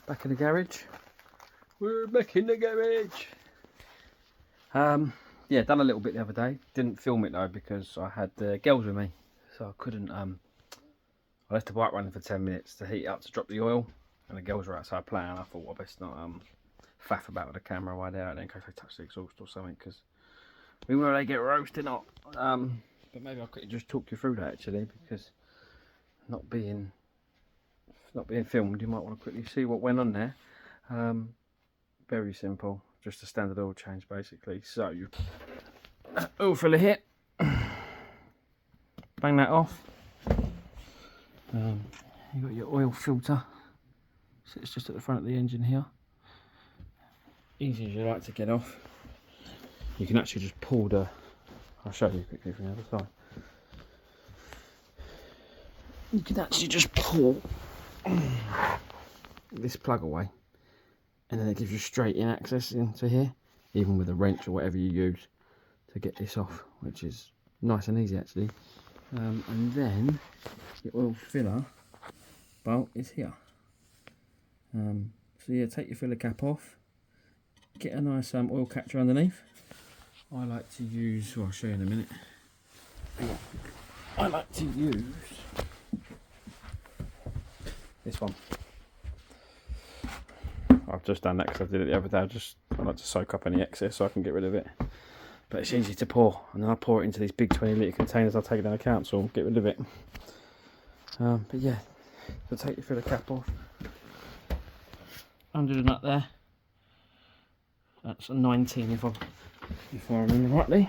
Back in the garage. We're back in the garage. Yeah, done a little bit the other day. Didn't film it though because I had the girls with me, so I couldn't. I left the bike running for 10 minutes to heat up to drop the oil, and the girls were outside playing. I thought, well, I best not faff about with the camera while they're out there in case they touch the exhaust or something, because we know they get roasted up. But maybe I'll quickly just talk you through that actually, because not being filmed, you might want to quickly see what went on there. Very simple, just a standard oil change basically. So you oil filler here, bang that off. You got your oil filter, sits just at the front of the engine here. Easy as you like to get off. You can actually just pull the, I'll show you quickly from the other side. You can actually just pull this plug away, and then it gives you straight in access into here, even with a wrench or whatever you use to get this off, which is nice and easy actually. And then your oil filler bolt is here. So yeah, take your filler cap off, get a nice oil catcher underneath. I like to use, well, I'll show you in a minute. I like to use this one. I've just done that because I did it the other day. I like to soak up any excess so I can get rid of it. But it's easy to pour, and then I pour it into these big 20-litre containers. I'll take it down the council, get rid of it. But yeah, so take your filler cap off. Under the nut there. That's a 19 if I remember rightly.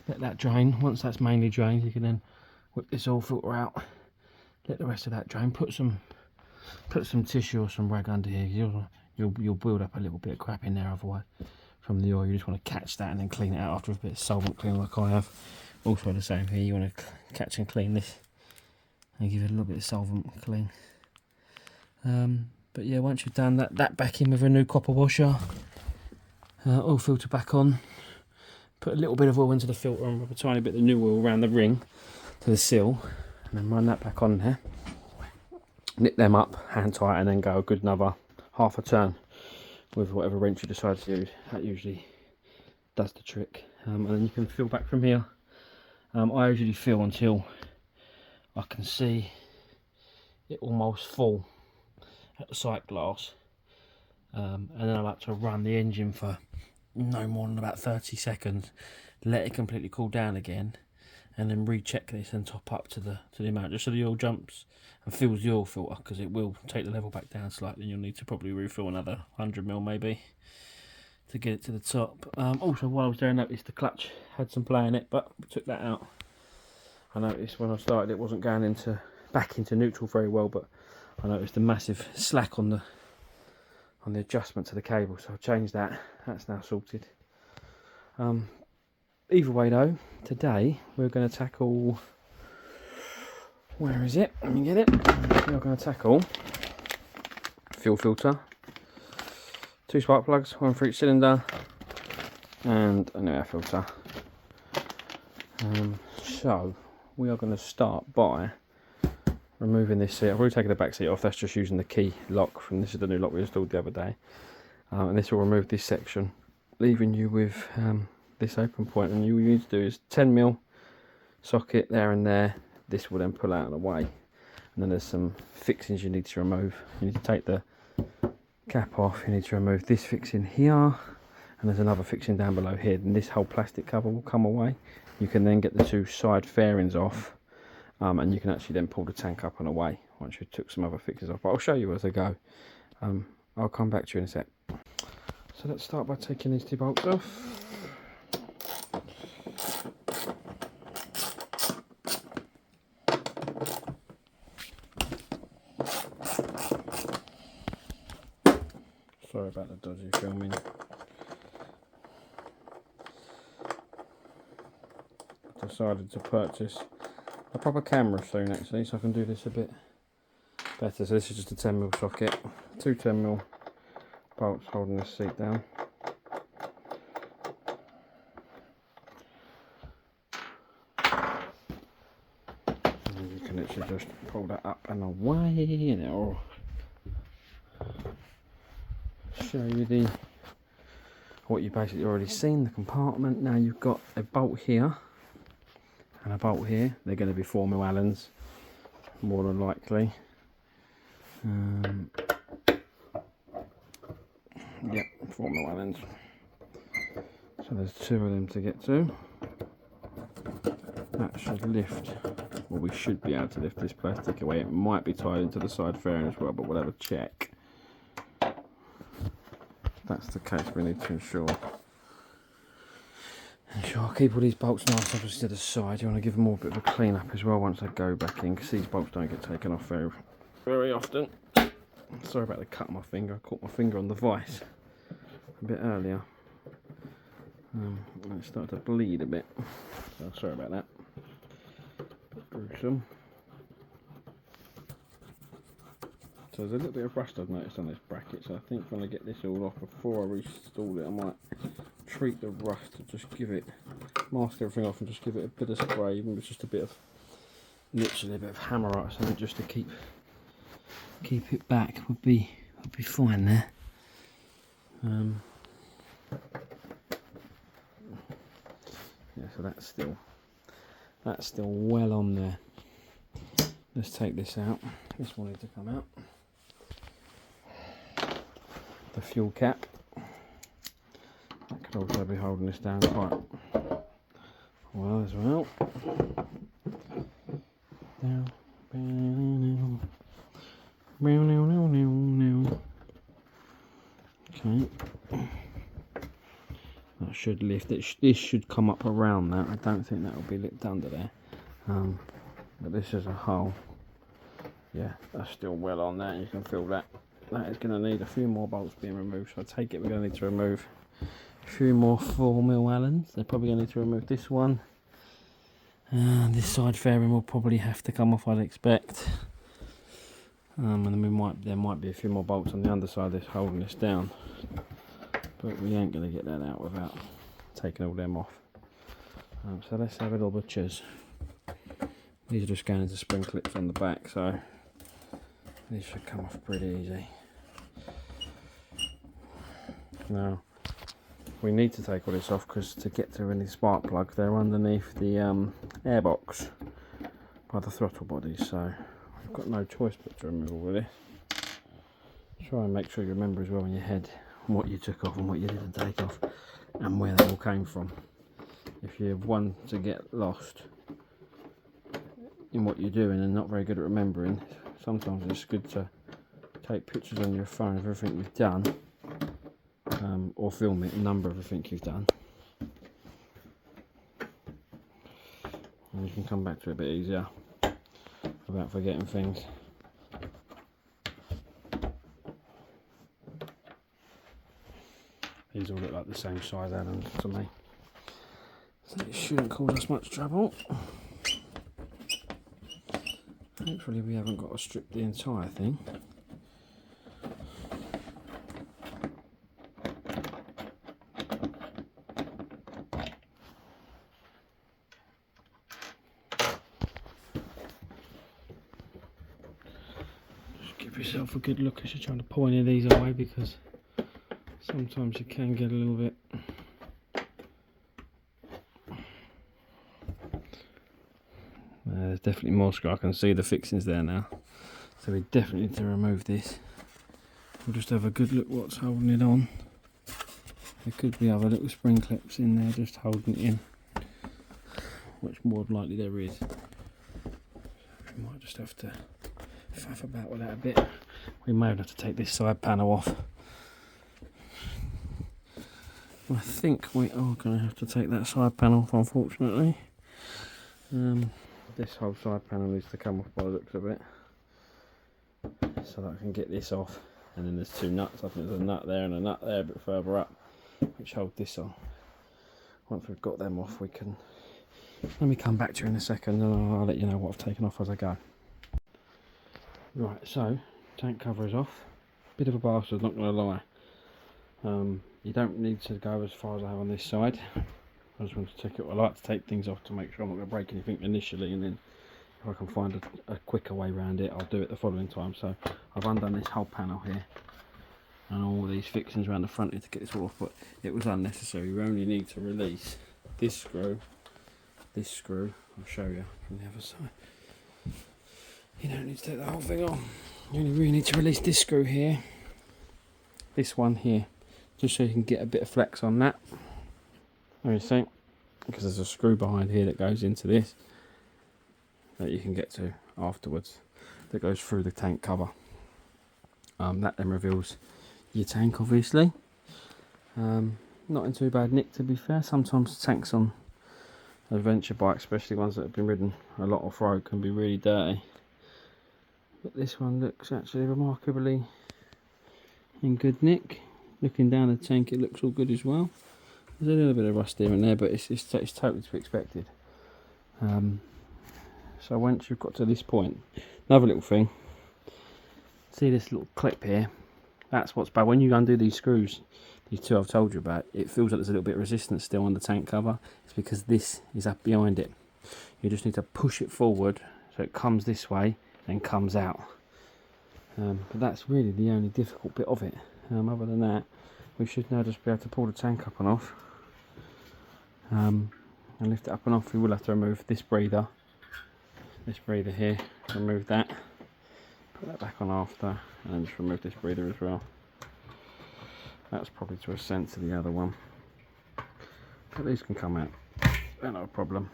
Let that drain. Once that's mainly drained, you can then whip this oil filter out. Let the rest of that drain. Put some tissue or some rag under here. You'll build up a little bit of crap in there otherwise from the oil. You just want to catch that and then clean it out after a bit of solvent clean like I have. Also the same here. You want to catch and clean this and give it a little bit of solvent clean. But yeah, once you've done that back in with a new copper washer, oil filter back on, put a little bit of oil into the filter and rub a tiny bit of the new oil around the ring to the seal, and then run that back on there. Nip them up, hand tight, and then go a good another half a turn with whatever wrench you decide to use. That usually does the trick. And then you can fill back from here. I usually fill until I can see it almost full at the sight glass, and then I like to run the engine for no more than about 30 seconds, let it completely cool down again, and then recheck this and top up to the amount, just so the oil jumps and fills the oil filter, because it will take the level back down slightly. You'll need to probably refill another 100ml maybe to get it to the top. Also, while I was there, I noticed the clutch had some play in it, but took that out. I noticed when I started it wasn't going back into neutral very well, but I noticed a massive slack on the adjustment to the cable, so I've changed that. That's now sorted. Either way though, today we're going to tackle, where is it? Let me get it. We're going to tackle fuel filter, 2 spark plugs, 1 for each cylinder, and a new air filter. So we are going to start by removing this seat. I've already taken the back seat off. That's just using the key lock from, this is the new lock we installed the other day, and this will remove this section, leaving you with this open point. And all you need to do is 10mm socket there and there. This will then pull out and away, and then there's some fixings you need to remove. You need to take the cap off, you need to remove this fixing here, and there's another fixing down below here, and this whole plastic cover will come away. You can then get the 2 side fairings off, and you can actually then pull the tank up and away once you took some other fixes off. But I'll show you as I go. I'll come back to you in a sec. So let's start by taking these 2 bolts off. Sorry about the dodgy filming. I decided to purchase a proper camera soon actually, so I can do this a bit better. So this is just a 10mm socket, 2 10mm bolts holding this seat down. And you can literally just pull that up and away, and it'll show you the what you've basically already seen, the compartment. Now you've got a bolt here and a bolt here. They're going to be 4mm Allens, more than likely. Yep, 4mm Allens. So there's 2 of them to get to. That should lift, well, we should be able to lift this plastic away. It might be tied into the side fairing as well, but we'll have a check. If that's the case, we need to ensure keep all these bolts nice obviously to the side. You want to give them all a bit of a clean up as well once they go back in, because these bolts don't get taken off very often. Sorry about the cut on my finger. I caught my finger on the vise a bit earlier. And it started to bleed a bit, so sorry about that. Gruesome. So there's a little bit of rust I've noticed on this bracket, so I think when I get this all off before I reinstall it, I might treat the rust to just give it, mask everything off and just give it a bit of spray, even if it's just a bit of, literally a bit of hammerite or something, just to keep it back would be fine there. Yeah, so that's still well on there. Let's take this out. This wanted to come out. The fuel cap. That could also be holding this down quite well as well. Okay. That should lift. This should come up around that. I don't think that will be lipped under there. But this as a whole, yeah, that's still well on there. You can feel that. That is going to need a few more bolts being removed. So I take it we're going to need to remove a few more 4mm Allens. They're probably going to need to remove this one. This side fairing will probably have to come off, I'd expect. And then there might be a few more bolts on the underside that's holding this down. But we ain't going to get that out without taking all them off. So let's have a little butchers. These are just going into spring clips on the back, so these should come off pretty easy. Now, we need to take all this off because to get to any spark plugs, they're underneath the airbox by the throttle body, so we've got no choice but to remove all of this. Try and make sure you remember as well in your head what you took off and what you didn't take off and where they all came from. If you're one to get lost in what you're doing and not very good at remembering, sometimes it's good to take pictures on your phone of everything you've done, or film it, a number of everything you've done, and you can come back to it a bit easier without forgetting things. These all look like the same size Allens to me, so it shouldn't cause us much trouble. Hopefully we haven't got to strip the entire thing. Just give yourself a good look as you're trying to pull any of these away, because sometimes you can get a little bit there's definitely more screw. I can see the fixings there now, so we definitely need to remove this. We'll just have a good look what's holding it on. There could be other little spring clips in there just holding it in, which more than likely there is. We might just have to faff about with that a bit. We may have to take this side panel off. I think we are going to have to take that side panel off, unfortunately. This whole side panel needs to come off by the looks of it, so that I can get this off. And then there's 2 nuts. I think there's a nut there and a nut there a bit further up, which hold this on. Once we've got them off, we can. Let me come back to you in a second, and I'll let you know what I've taken off as I go. Right, so tank cover is off. Bit of a bastard, not going to lie. You don't need to go as far as I have on this side. I just want to check it. I like to take things off to make sure I'm not going to break anything initially, and then if I can find a quicker way around it, I'll do it the following time. So I've undone this whole panel here and all these fixings around the front here to get this all off, but it was unnecessary. We only need to release this screw, I'll show you from the other side. You don't need to take the whole thing off. You only really need to release this screw here, this one here, just so you can get a bit of flex on that. There you see, because there's a screw behind here that goes into this that you can get to afterwards, that goes through the tank cover. That then reveals your tank, obviously. Not in too bad nick, to be fair. Sometimes tanks on adventure bikes, especially ones that have been ridden a lot off-road, can be really dirty, but this one looks actually remarkably in good nick. Looking down the tank, it looks all good as well. There's a little bit of rust here and there, but it's totally to be expected. So once you've got to this point, another little thing, see this little clip here? That's what's bad. When you undo these screws, these two I've told you about, it feels like there's a little bit of resistance still on the tank cover. It's because this is up behind it. You just need to push it forward so it comes this way and comes out. But that's really the only difficult bit of it. Other than that, we should now just be able to pull the tank up and off. And lift it up and off. We will have to remove this breather here, remove that, put that back on after, and then just remove this breather as well. That's probably to a sense of the other one, but these can come out, they're not a problem.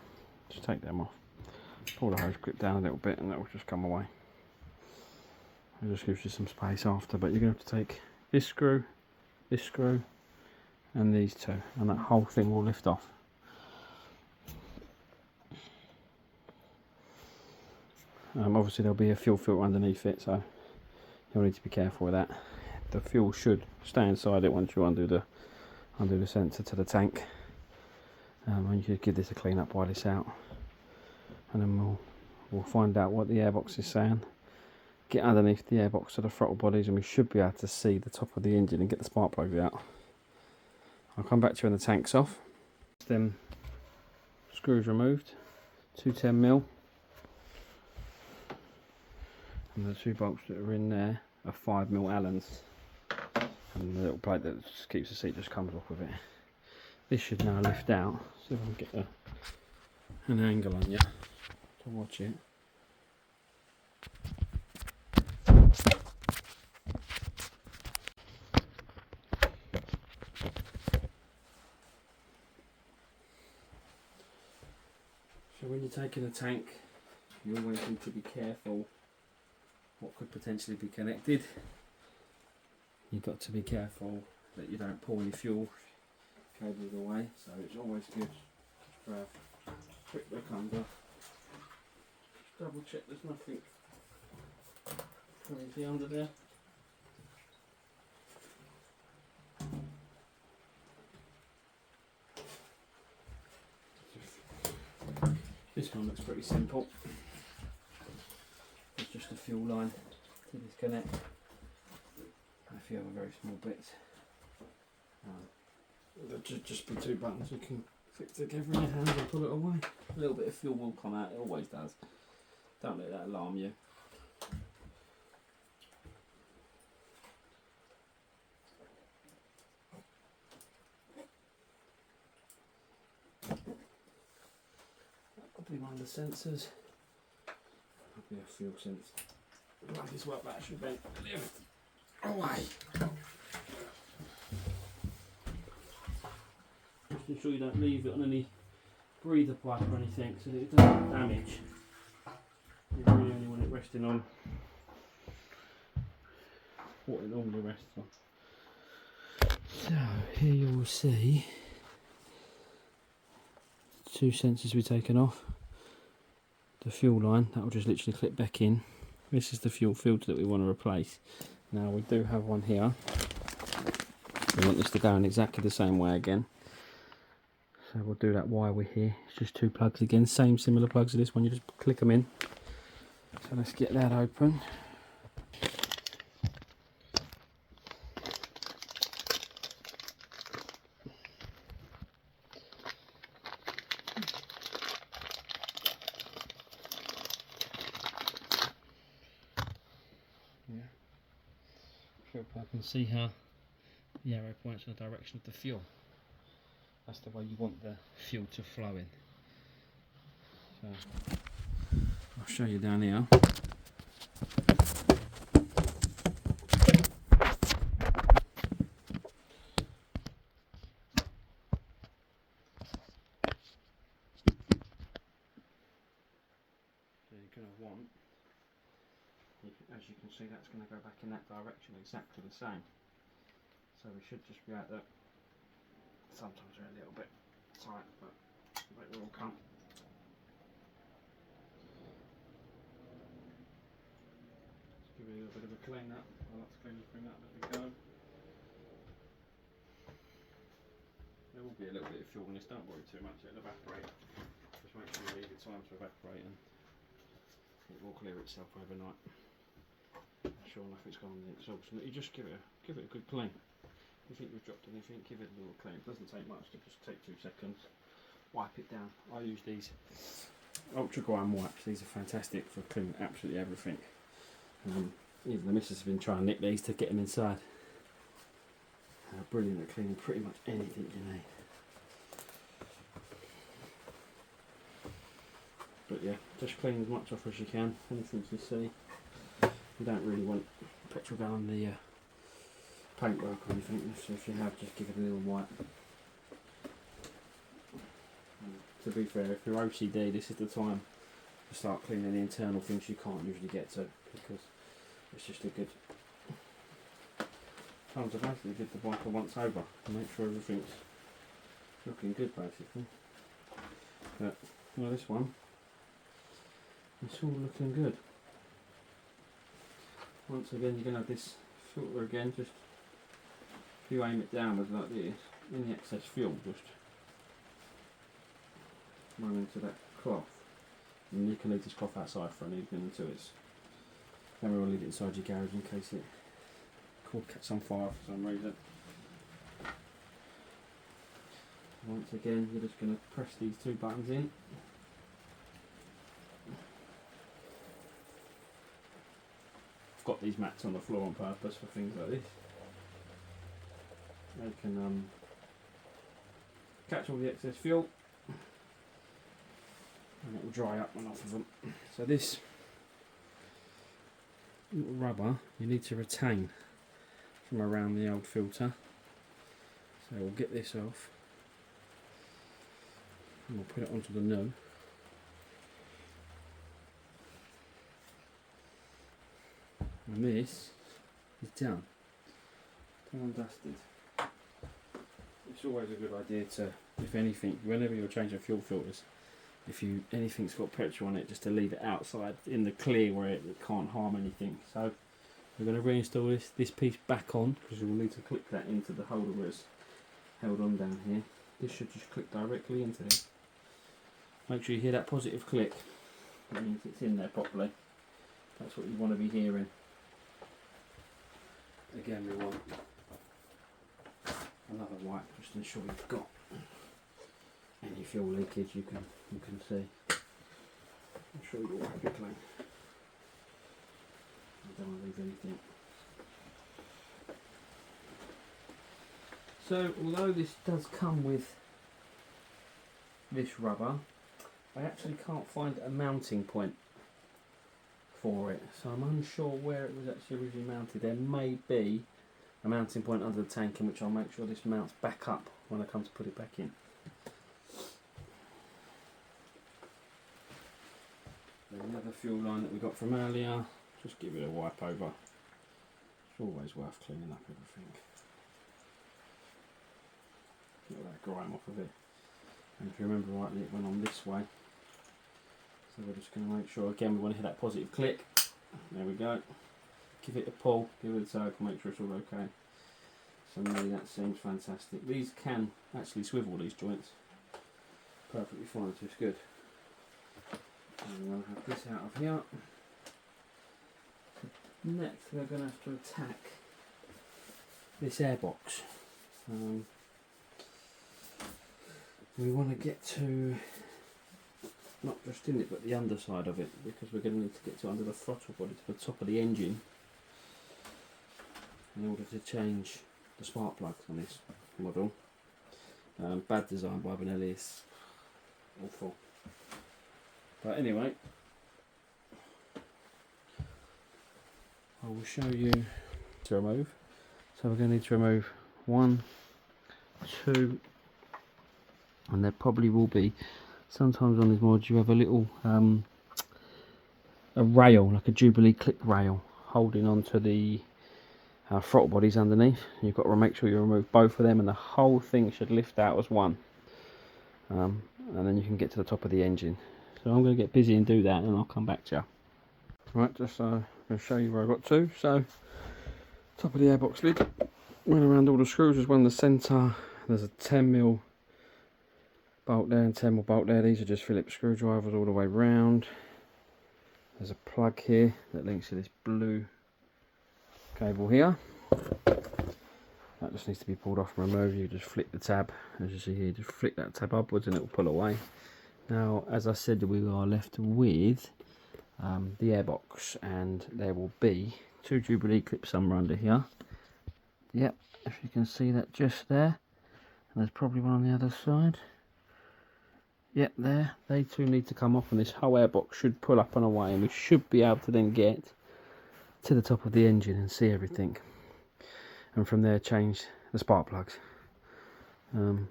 Just take them off, pull the hose clip down a little bit, and that will just come away. It just gives you some space after, but you're going to have to take this screw, and these two, and that whole thing will lift off. Obviously there'll be a fuel filter underneath it, so you'll need to be careful with that. The fuel should stay inside it once you undo the sensor to the tank. And you should give this a clean up while it's out, and then we'll find out what the airbox is saying. Get underneath the airbox to the throttle bodies, and we should be able to see the top of the engine and get the spark plugs out. I'll come back to you when the tank's off. Them screws removed, 2 10mm. And the 2 bolts that are in there are 5mm Allens, and the little plate that just keeps the seat just comes off with it. This should now lift out, so if I can get an angle on you to watch it. So when you're taking a tank, you always need to be careful what could potentially be connected. You've got to be careful that you don't pull your fuel cables away, so it's always good to have a quick look under. Just double check there's nothing crazy under there. This one looks pretty simple. It's just a fuel line to disconnect, and a few other very small bits. There'll just be 2 buttons you can click together in your hand and pull it away. A little bit of fuel will come out, it always does. Don't let that alarm you. That'll be one of the sensors. That'll be a fuel sensor. Like this work battery bent. Lift away. Just ensure you don't leave it on any breather pipe or anything so that it doesn't damage. You really only want it resting on what it normally rests on. So here you will see 2 sensors we've taken off. The fuel line, that will just literally clip back in. This is the fuel filter that we want to replace. Now we do have one here. We want this to go in exactly the same way again. So we'll do that while we're here. It's just 2 plugs again, same similar plugs to this one, you just click them in. So let's get that open. filter pipe and see how the arrow points in the direction of the fuel. That's the way you want the fuel to flow in. So I'll show you down here. So you're going to want, as you can see, that's going to go back in that direction exactly the same. So we should just be able to, sometimes they're a little bit tight, but they will come. Just give it a little bit of a clean up. I like to clean the thing up as we go. There will be a little bit of fuel in this, don't worry too much, it'll evaporate. Just make sure you leave it time to evaporate and it will clear itself overnight. Sure enough, it's gone on the exhaust. And you just give it a good clean. If you think you've dropped anything, give it a little clean. It doesn't take much, to just take 2 seconds. Wipe it down. I use these ultra grime wipes. These are fantastic for cleaning absolutely everything. Even the missus has been trying to nick these to get them inside. Brilliant at cleaning pretty much anything you need. But yeah, just clean as much off as you can. Anything you see. You don't really want petrol going on the paintwork or anything, so if you have, just give it a little wipe. To be fair, if you're OCD, this is the time to start cleaning the internal things you can't usually get to, because it's just a good time to basically give the wiper once over and make sure everything's looking good basically. But well, this one, it's all looking good. Once again, you're going to have this filter again, just if you aim it downwards like this, any excess fuel just run into that cloth, and you can leave this cloth outside for an evening until it's, then we'll leave it inside your garage in case it could catch on fire for some reason. Once again, you're just going to press these 2 buttons in. I've got these mats on the floor on purpose for things like this. They can catch all the excess fuel and it will dry up and off of them. So this little rubber you need to retain from around the old filter. So we'll get this off and we'll put it onto the new. And this is done and dusted. It's always a good idea to, if anything, whenever you're changing fuel filters, if anything's got petrol on it, just to leave it outside in the clear where it can't harm anything. So we're going to reinstall this piece back on, because we'll need to click that into the holder where it's held on down here. This should just click directly into here. Make sure you hear that positive click. That means it's in there properly. That's what you want to be hearing. Again, we want another wipe just to ensure you've got any fuel leakage you can see. I'm sure you'll wipe it clean. I don't want to leave anything. So although this does come with this rubber, I actually can't find a mounting point for it, so I'm unsure where it was actually originally mounted. There may be a mounting point under the tank, in which I'll make sure this mounts back up when I come to put it back in. Another fuel line that we got from earlier, just give it a wipe over. It's always worth cleaning up everything. Get that grime off of it. And if you remember rightly, it went on this way. So we're just going to make sure, again, we want to hit that positive click. There we go. Give it a pull, give it a tug, make sure it's all okay. So maybe that seems fantastic. These can actually swivel, these joints. Perfectly fine, so it's good. And we'll have this out of here. Next we're going to have to attack this airbox. We want to get to, not just in it, but the underside of it, because we're going to need to get to under the throttle body, to the top of the engine. in order to change the spark plugs on this model. Bad design by Benelli, it's awful. But anyway, I will show you to remove. So we're going to need to remove 1, 2, and there probably will be, sometimes on these mods you have a little a rail, like a Jubilee clip rail, holding onto the throttle bodies underneath. You've got to make sure you remove both of them, and the whole thing should lift out as one, and then you can get to the top of the engine. So I'm going to get busy and do that, and I'll come back to you. Right, just going to show you where I got to. So top of the airbox lid, went around all the screws. There's one in the centre, there's a 10mm bolt there and 10mm bolt there. These are just Phillips screwdrivers all the way round. There's a plug here that links to this blue cable here. That just needs to be pulled off and removed. You just flick the tab, as you see here, just flick that tab upwards and it will pull away. Now, as I said, we are left with the airbox, and there will be 2 Jubilee clips somewhere under here. Yep, if you can see that just there. And there's probably one on the other side. Yep, there. They too need to come off, and this whole airbox should pull up and away, and we should be able to then get to the top of the engine and see everything. And from there change the spark plugs. And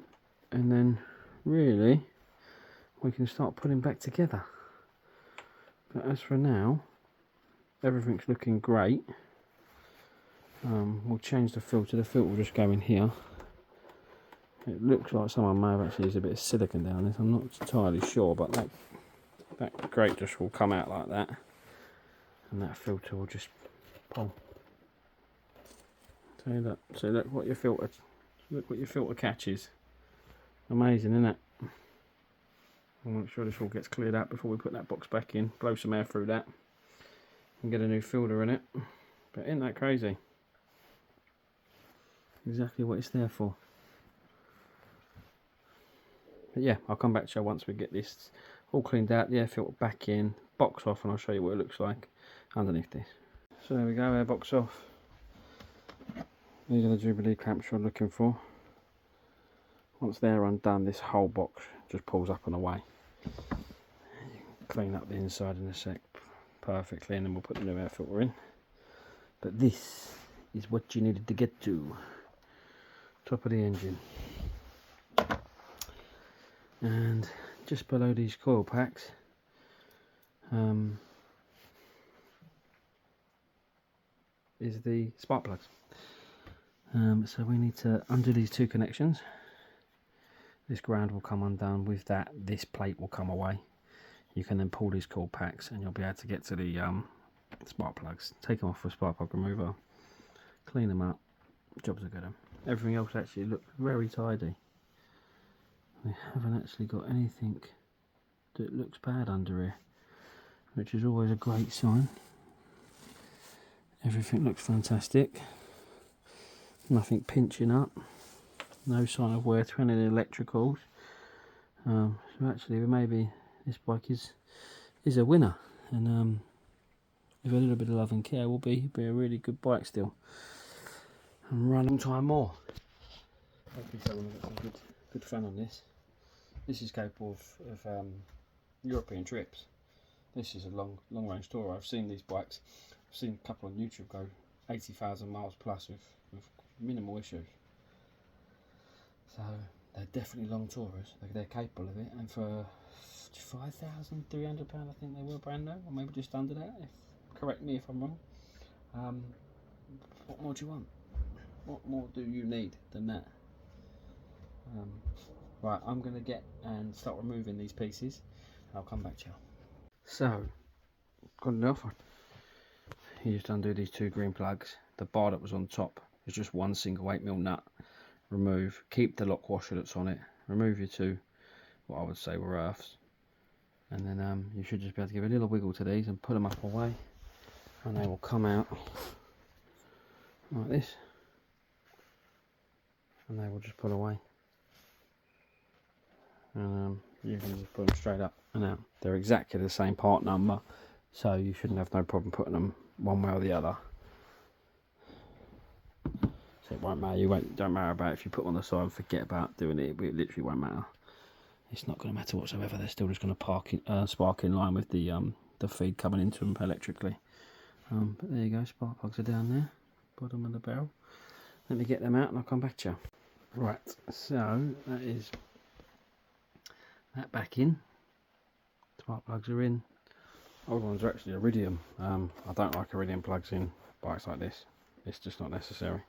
then really we can start putting back together. But as for now, everything's looking great. We'll change the filter. The filter will just go in here. It looks like someone may have actually used a bit of silicone down this. I'm not entirely sure, but that grate just will come out like that, and that filter will just pull. So look what your filter catches. Amazing, isn't it? I'll make sure this all gets cleared out before we put that box back in. Blow some air through that and get a new filter in it. But isn't that crazy? Exactly what it's there for. But yeah, I'll come back to you once we get this all cleaned out, the air filter back in, box off, and I'll show you what it looks like underneath this. So there we go, air box off. These are the Jubilee clamps you're looking for. Once they're undone, this whole box just pulls up and away. You can clean up the inside in a sec perfectly, and then we'll put the new air filter in. But this is what you needed to get to. Top of the engine. And just below these coil packs is the spark plugs. So we need to undo these 2 connections. This ground will come undone. With that, this plate will come away. You can then pull these coil packs and you'll be able to get to the spark plugs. Take them off with a spark plug remover, clean them up, jobs are good. Everything else actually looks very tidy. We haven't actually got anything that looks bad under here, which is always a great sign. Everything looks fantastic. Nothing pinching up. No sign of wear to any of the electricals. So actually, maybe this bike is a winner, and with a little bit of love and care, will be a really good bike still, and run a long time more. Hopefully, someone will get some good fun on this. This is capable of European trips. This is a long range tourer. I've seen these bikes. I've seen a couple on YouTube go 80,000 miles plus with minimal issues. So they're definitely long tourers. They're capable of it. And for £5,300, I think they were brand new, or maybe just under that. Correct me if I'm wrong. What more do you want? What more do you need than that? Right, I'm going to get and start removing these pieces. I'll come back to you. So, got it off. You just undo these 2 green plugs. The bar that was on top is just one single 8mm nut. Remove, keep the lock washer that's on it. Remove your 2, what I would say were earths. And then you should just be able to give a little wiggle to these and put them up away. And they will come out like this. And they will just pull away. And you can just put them straight up and out. They're exactly the same part number, so you shouldn't have no problem putting them one way or the other. So it won't matter. Don't matter about if you put one on the side and forget about doing it. It literally won't matter. It's not going to matter whatsoever. They're still just going to spark in line with the feed coming into them electrically. But there you go. Spark plugs are down there, bottom of the barrel. Let me get them out and I'll come back to you. Right. So that is that back in. Spark plugs are in. Old ones are actually iridium. I don't like iridium plugs in bikes like this. It's just not necessary.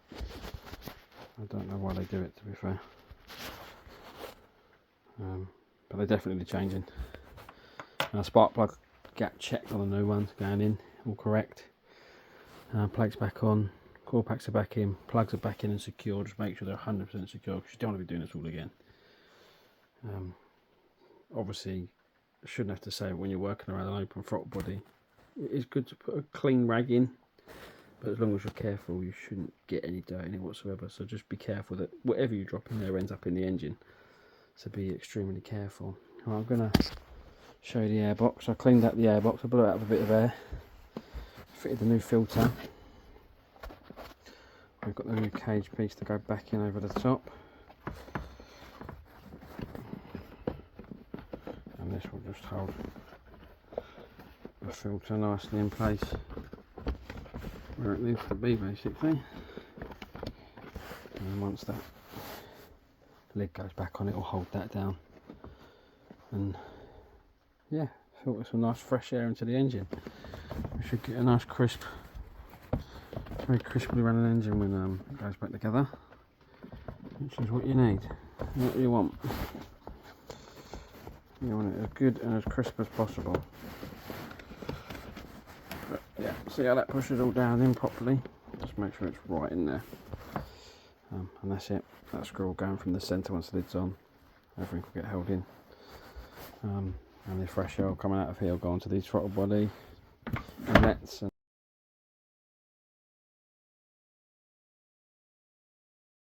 I don't know why they do it, to be fair. But they're definitely changing. Now, spark plug gap checked on the new ones going in, all correct. Plates back on, core packs are back in, plugs are back in and secure. Just make sure they're 100% secure because you don't want to be doing this all again. Obviously, I shouldn't have to say it when you're working around an open throttle body. It is good to put a clean rag in, but as long as you're careful, you shouldn't get any dirt in it whatsoever. So just be careful that whatever you drop in there ends up in the engine. So be extremely careful. Well, I'm going to show you the airbox. I cleaned out the airbox, I blew out a bit of air, fitted the new filter. We've got the new cage piece to go back in over the top. And this will just hold the filter nicely in place where it needs to be, basically. And once that lid goes back on, it will hold that down. And yeah, filter some nice fresh air into the engine. We should get a nice crisp, very crisply running engine when it goes back together, which is what you need, what you want. You want it as good and as crisp as possible. But yeah, see how that pushes all down in properly. Just make sure it's right in there. And that's it. That screw will go in from the centre once the lid's on. Everything will get held in. And the fresh air coming out of here will go onto these throttle body inlets.